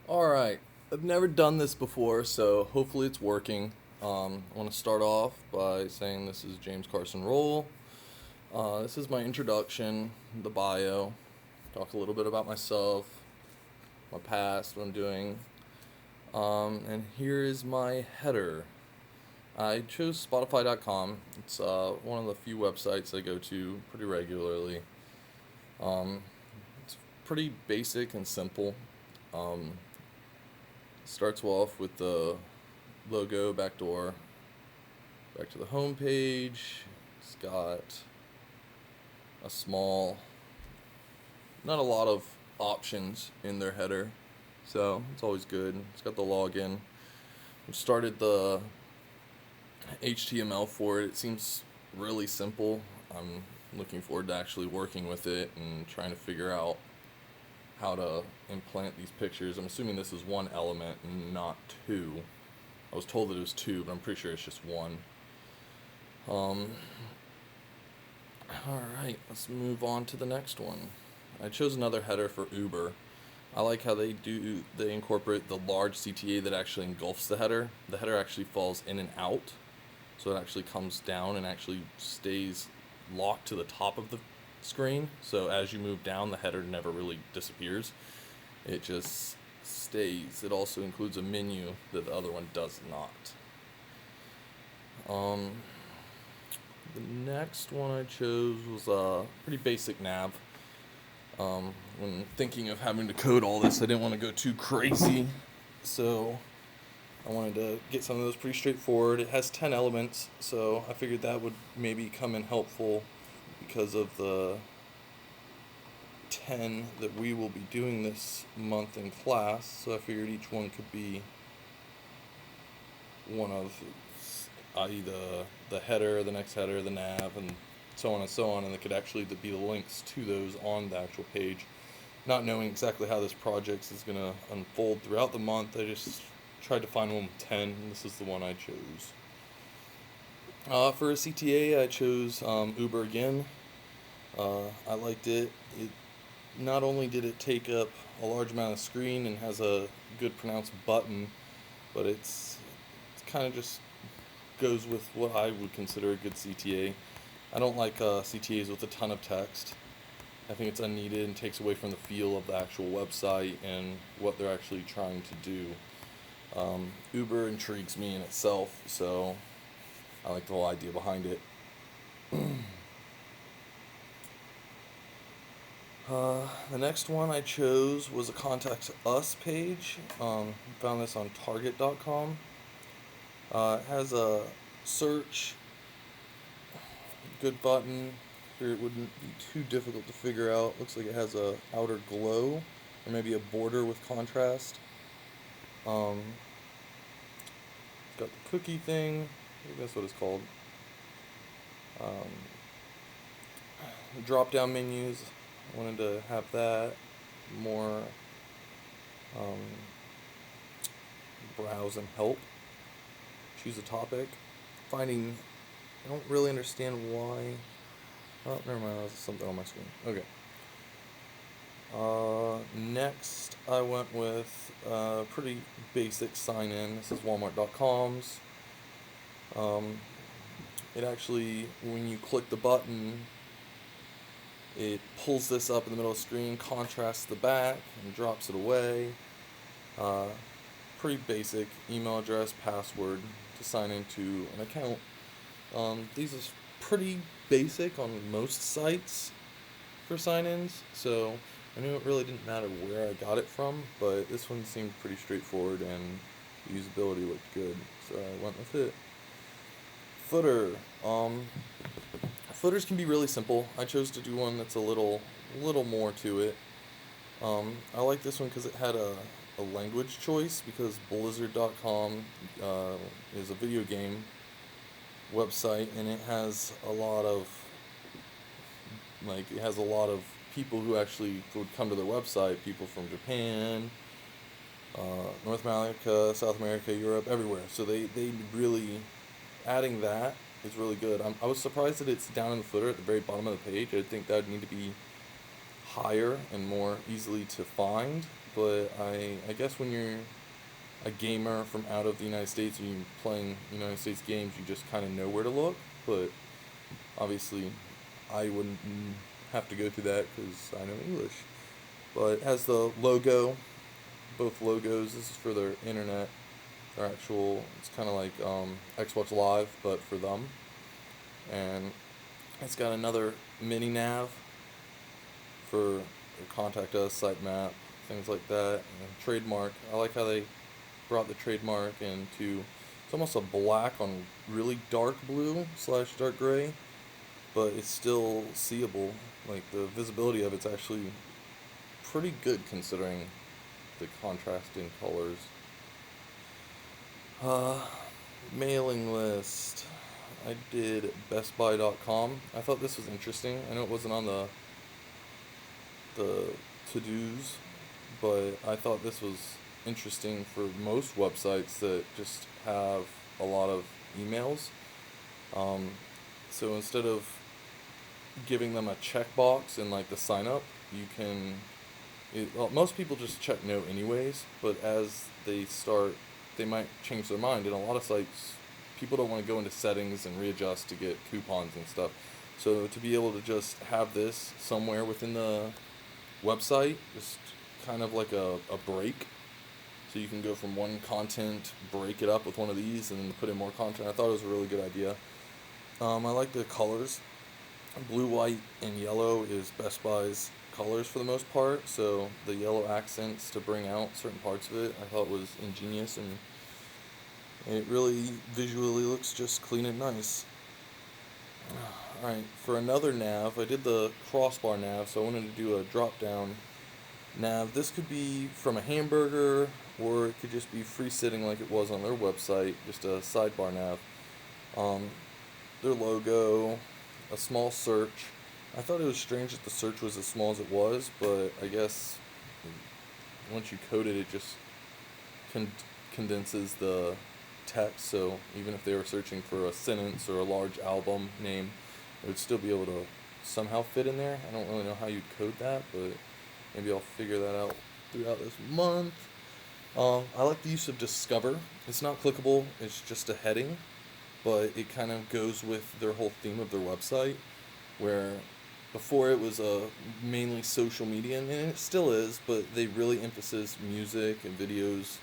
Alright, I've never done this before, so hopefully it's working. I want to start off by saying this is James Carson Roll. This is my introduction, the bio. Talk a little bit about myself, my past, what I'm doing. And here is my header. I chose Spotify.com. It's one of the few websites I go to pretty regularly. It's pretty basic and simple. Starts off with the logo, back door, back to the home page. It's got a small, not a lot of options in their header, so it's always good. It's got the login. I've started the HTML for it. It seems really simple. I'm looking forward to actually working with it and trying to figure out how to implant these pictures. I'm assuming this is one element and not two. I was told that it was two, but I'm pretty sure it's just one. Alright, let's move on to the next one. I chose another header for Uber. I like how they incorporate the large CTA that actually engulfs the header. The header actually falls in and out, so it actually comes down and actually stays locked to the top of the screen. So as you move down, the header never really disappears. It just stays. It also includes a menu that the other one does not. The next one I chose was a pretty basic nav. When thinking of having to code all this, I didn't want to go too crazy, so I wanted to get some of those pretty straightforward. It has 10 elements, so I figured that would maybe come in helpful because of the 10 that we will be doing this month in class. So I figured each one could be one of, i.e. the header, the next header, the nav, and so on and so on, and it could actually be the links to those on the actual page. Not knowing exactly how this project is going to unfold throughout the month, I just tried to find one with 10, and this is the one I chose. For a CTA, I chose Uber again. I liked it. Not only did it take up a large amount of screen and has a good pronounced button, but it's kind of just goes with what I would consider a good CTA. I don't like CTAs with a ton of text. I think it's unneeded and takes away from the feel of the actual website and what they're actually trying to do. Uber intrigues me in itself, so I like the whole idea behind it. The next one I chose was a Contact Us page. Found this on Target.com. It has a search, good button. Here it wouldn't be too difficult to figure out. Looks like it has a outer glow, or maybe a border with contrast. It's got the cookie thing. I think that's what it's called. Drop-down menus. I wanted to have that more. Browse and help. Choose a topic. I don't really understand why. Oh, never mind. That's something on my screen. Okay. Next, I went with pretty basic sign-in. This is Walmart.com's. It actually, when you click the button, it pulls this up in the middle of the screen, contrasts the back, and drops it away. Pretty basic email address, password to sign into an account. These are pretty basic on most sites for sign-ins, so I knew it really didn't matter where I got it from, but this one seemed pretty straightforward and the usability looked good, so I went with it. Footer. Footers can be really simple. I chose to do one that's a little more to it. I like this one because it had a language choice, because Blizzard.com is a video game website, and it has a lot of people who actually would come to their website, people from Japan, North America, South America, Europe, everywhere. So they really, adding that is really good. I was surprised that it's down in the footer at the very bottom of the page. I think that would need to be higher and more easily to find, but I guess when you're a gamer from out of the United States and you're playing United States games, you just kind of know where to look. But obviously, I wouldn't have to go through that because I know English. But it has the logo, both logos. This is for their internet, their actual. It's kind of like Xbox Live, but for them. And it's got another mini nav for contact us, sitemap, things like that, and trademark. I like how they brought the trademark into, it's almost a black on really dark blue / dark gray, but it's still seeable. Like the visibility of it's actually pretty good considering the contrasting colors. Mailing list. I did bestbuy.com. I thought this was interesting. I know it wasn't on the to-dos, but I thought this was interesting for most websites that just have a lot of emails. So instead of giving them a checkbox in like the sign up, you can. Well, most people just check no anyways, but as they start, they might change their mind. And a lot of sites, people don't want to go into settings and readjust to get coupons and stuff. So to be able to just have this somewhere within the website, just kind of like a break, so you can go from one content, break it up with one of these, and then put in more content. I thought it was a really good idea. I like the colors. Blue, white, and yellow is Best Buy's colors for the most part, so the yellow accents to bring out certain parts of it I thought was ingenious, and it really visually looks just clean and nice. Alright, for another nav, I did the crossbar nav, so I wanted to do a drop down nav. This could be from a hamburger, or it could just be free sitting like it was on their website, just a sidebar nav. Their logo, a small search. I thought it was strange that the search was as small as it was, but I guess once you code it, it just condenses the text, so even if they were searching for a sentence or a large album name, it would still be able to somehow fit in there. I don't really know how you'd code that, but maybe I'll figure that out throughout this month. I like the use of Discover. It's not clickable, it's just a heading, but it kind of goes with their whole theme of their website, where before it was mainly social media, and it still is, but they really emphasize music and videos.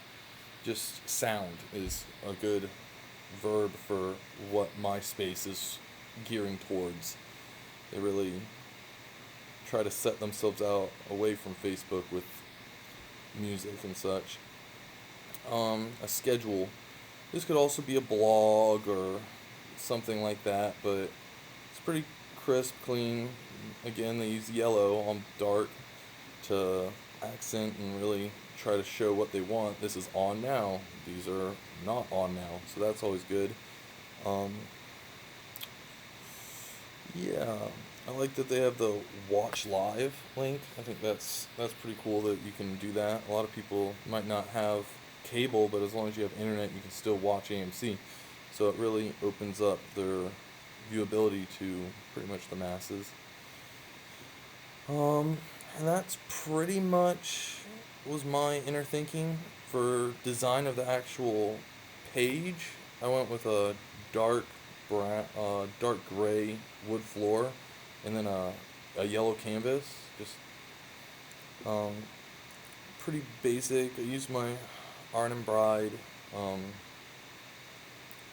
Just sound is a good verb for what MySpace is gearing towards. They really try to set themselves out away from Facebook with music and such. A schedule. This could also be a blog or something like that, but it's pretty crisp, clean. Again, they use yellow on dark to accent and really try to show what they want. This is on now. These are not on now, so that's always good. Yeah, I like that they have the watch live link. I think that's pretty cool that you can do that. A lot of people might not have cable, but as long as you have internet, you can still watch AMC. So it really opens up their viewability to pretty much the masses. And that's pretty much was my inner thinking for design of the actual page. I went with a dark gray wood floor, and then a yellow canvas. Just pretty basic. I used my Arn & Bride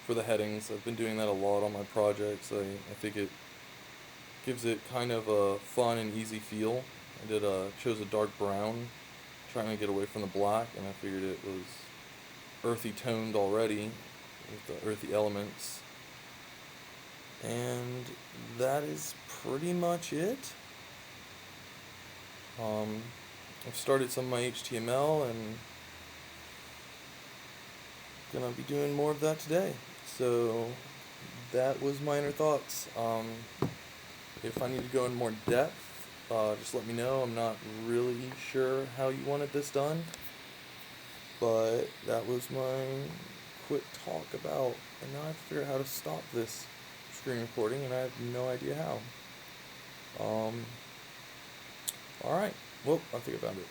for the headings. I've been doing that a lot on my projects. I think it gives it kind of a fun and easy feel. I chose a dark brown, trying to get away from the black, and I figured it was earthy toned already with the earthy elements. And that is pretty much it. I've started some of my HTML and gonna be doing more of that today. So that was my inner thoughts. If I need to go in more depth, just let me know. I'm not really sure how you wanted this done, but that was my quick talk about, and now I have to figure out how to stop this screen recording, and I have no idea how. Alright, well, I think I found it.